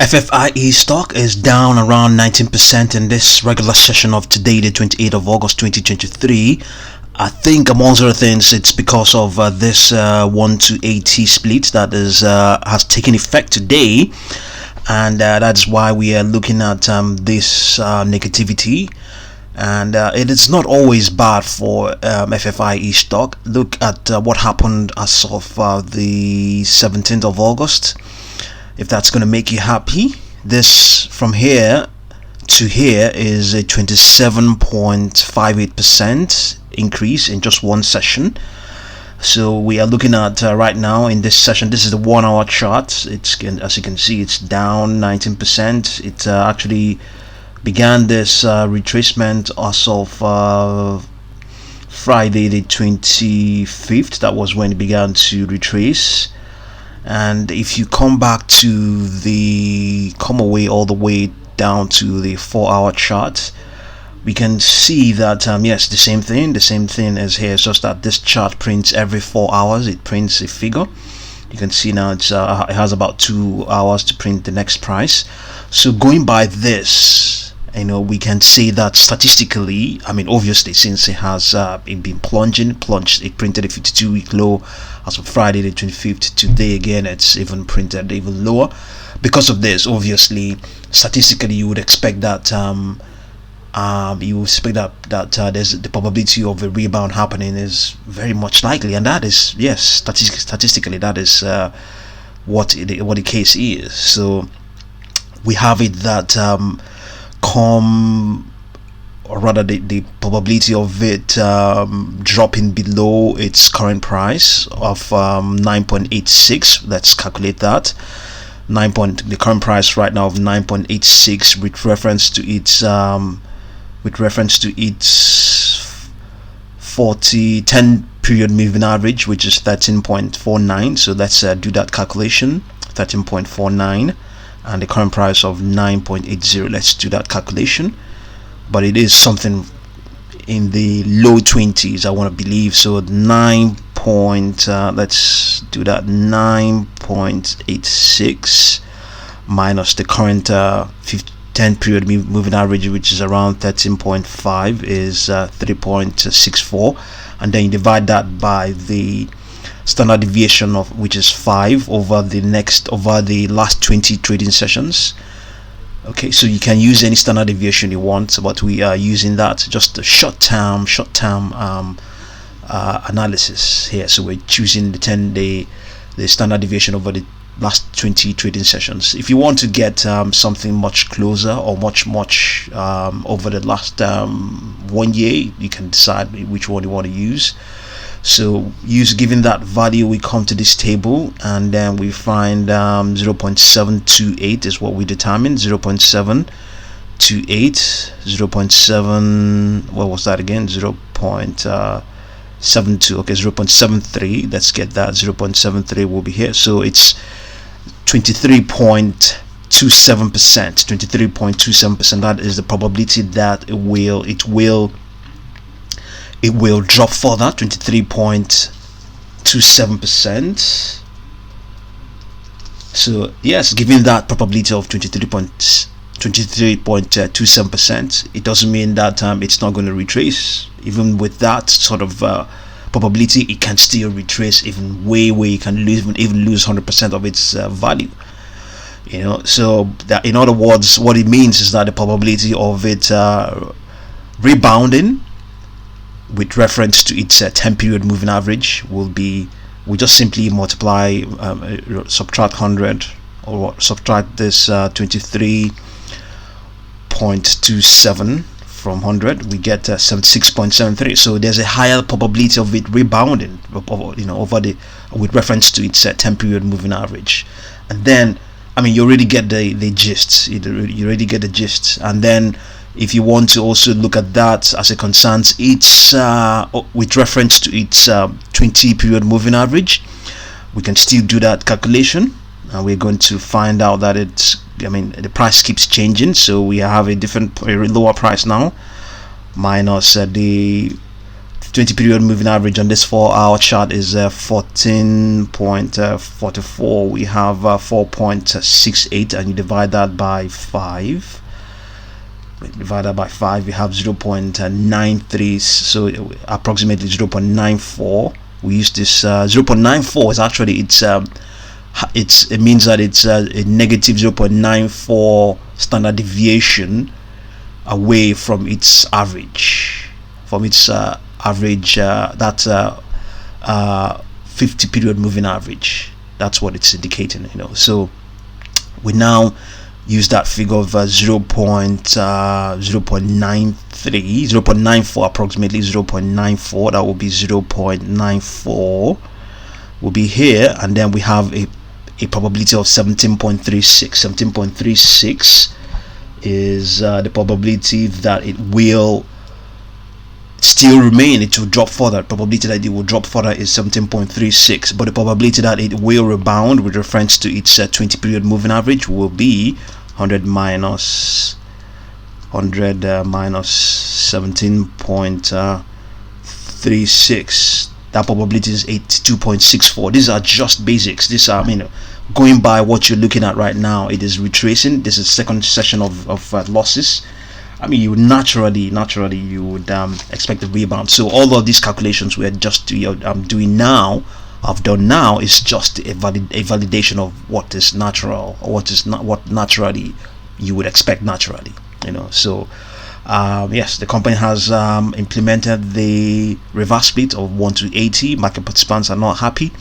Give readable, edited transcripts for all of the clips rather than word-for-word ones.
FFIE stock is down around 19% in this regular session of today, the 28th of August 2023. I think amongst other things, it's because of this 1 to 80 split that is has taken effect today, and that's why we are looking at this negativity. And it is not always bad for FFIE stock. Look at what happened as of the 17th of August. If that's going to make you happy, this from here to here is a 27.58% increase in just one session. So we are looking at right now in this session, this is the 1 hour chart. It's, as you can see, it's down 19%. It actually began this retracement as of Friday the 25th. That was when it began to retrace. And if you come back to come away all the way down to the 4 hour chart, we can see that yes, the same thing is here. It's just that this chart prints every 4 hours. It prints a figure. You can see now it has about 2 hours to print the next price. So going by this, we can say that statistically, obviously, since it has been plunged, it printed a 52-week low as of Friday the 25th. Today again, it's even printed even lower. Because of this, obviously, statistically, you would expect that there's the probability of a rebound happening is very much likely, and that is, yes, statistically, that is what the case is. So we have it that or rather the probability of it dropping below its current price of 9.86. Let's calculate that. The current price right now of 9.86 with reference to its 10 period moving average, which is 13.49. so let's do that calculation. 13.49 and the current price of 9.80. Let's do that calculation, but it is something in the low 20s, I want to believe. So let's do that. 9.86 minus the current 10 period moving average, which is around 13.5, is 3.64, and then you divide that by the standard deviation of which is 5 over the last 20 trading sessions. Okay, so you can use any standard deviation you want, but we are using that just a short-term analysis here. So we're choosing the standard deviation over the last 20 trading sessions. If you want to get something much closer or much over the last 1 year, you can decide which one you want to use. So given that value, we come to this table and then we find 0.728 is what we determined. 0.728, 0.7, what was that again? 0.72. Okay, 0.73. Let's get that. 0.73 will be here. So it's 23.27%. 23.27%. That is the probability that it will drop further. 23.27%. So yes, given that probability of 23.27%, it doesn't mean that it's not going to retrace. Even with that sort of probability, it can still retrace even way. It can even lose 100% of its value. So that, in other words, what it means is that the probability of it rebounding with reference to its 10 period moving average we just simply multiply, subtract 100, or subtract this 23.27 from 100, we get 76.73. so there's a higher probability of it rebounding with reference to its 10 period moving average. And then you already get the gist. You already get the gist. And then if you want to also look at that as it concerns its with reference to its 20 period moving average, we can still do that calculation, and we're going to find out that the price keeps changing. So we have a lower price now, minus the 20 period moving average on this 4-hour chart is 14.44. We have 4.68, and you divide that by 5. Divided by 5, we have 0.93, so approximately 0.94. We use this 0.94 is actually it means that it's a negative 0.94 standard deviation away from its average, that's 50 period moving average. That's what it's indicating, so we now use that figure of 0.94, approximately 0.94. That will be 0.94 will be here, and then we have a probability of 17.36 is the probability that it will still remain. It will drop further. The probability that it will drop further is 17.36, but the probability that it will rebound with reference to its 20 period moving average will be 100 minus 17.36. that probability is 82.64. These are just basics. These are, going by what you're looking at right now. It is retracing. This is second session of losses. You would naturally you would expect a rebound. So all of these calculations we're just doing now, I've done now, is just a validation of what is natural, or what naturally you would expect naturally. So yes, the company has implemented the reverse split of 1-to-80. Market participants are not happy.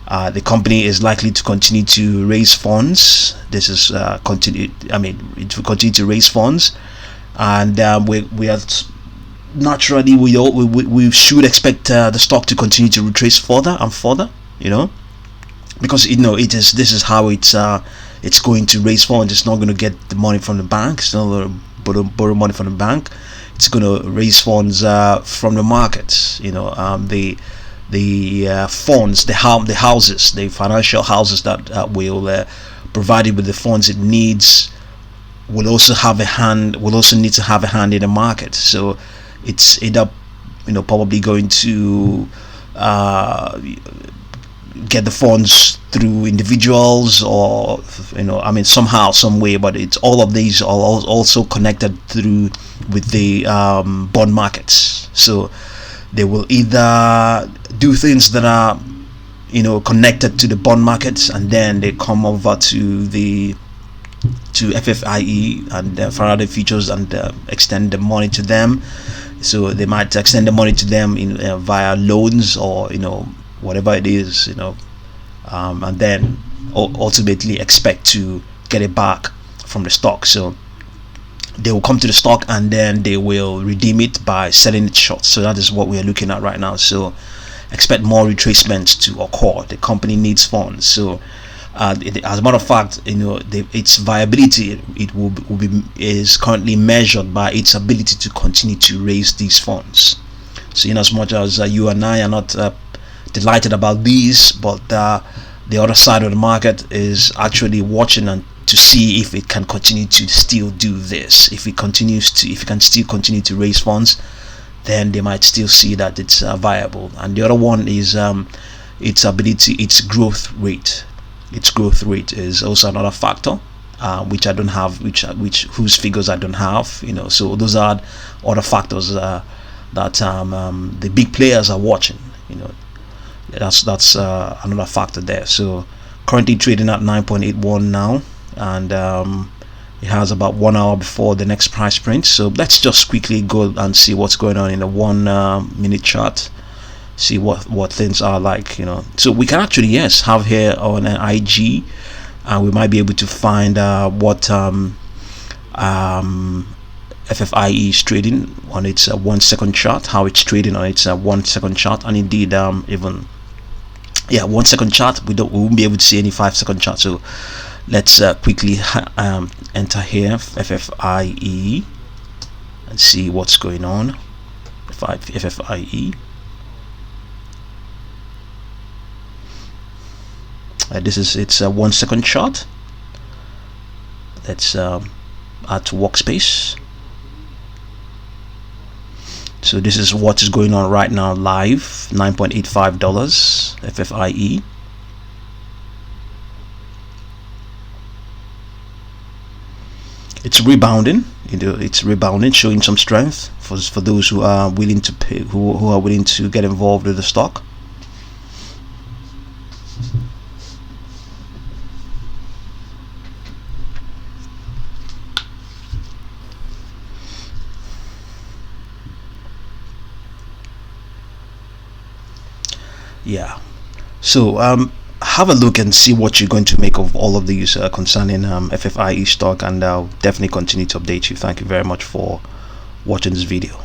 The company is likely to continue to raise funds. This is it will continue to raise funds, and we are naturally we should expect the stock to continue to retrace further and further, because this is how it's going to raise funds. It's not going to get the money from the bank. It's not going to borrow money from the bank. It's going to raise funds from the markets. The funds, the houses, the financial houses that will provide it with the funds it needs will also need to have a hand in the market. So it's either probably going to get the funds through individuals, or somehow, some way, but it's all of these are also connected through with the bond markets. So they will either do things that are connected to the bond markets, and then they come over to FFIE and Faraday Futures and extend the money to them. So they might extend the money to them via loans, or whatever it is, and then ultimately expect to get it back from the stock. So they will come to the stock, and then they will redeem it by selling it short. So that is what we are looking at right now. So expect more retracements to occur. The company needs funds. So as a matter of fact, its viability is currently measured by its ability to continue to raise these funds. So in as much as you and I are not delighted about these, but the other side of the market is actually watching and to see if it can continue to still do this. If it can still continue to raise funds, then they might still see that it's viable. And the other one is its growth rate. Its growth rate is also another factor, which I don't have, whose figures I don't have. So those are other factors that the big players are watching. That's another factor there. So currently trading at 9.81 now, and it has about 1 hour before the next price print. So let's just quickly go and see what's going on in the 1 minute chart, see what things are like. So we can actually have here on an IG, and we might be able to find what FFIE is trading on its 1 second chart, how it's trading on its 1 second chart, and indeed even 1 second chart. We won't be able to see any 5 second chart. So let's quickly enter here FFIE and see what's going on. FFIE. This is its 1 second chart. Let's add to workspace. So this is what is going on right now live. $9.85 FFIE. It's rebounding. It's rebounding, showing some strength for those who are willing to pay, who are willing to get involved with the stock. Yeah, so have a look and see what you're going to make of all of these concerning FFIE stock, and I'll definitely continue to update you. Thank you very much for watching this video.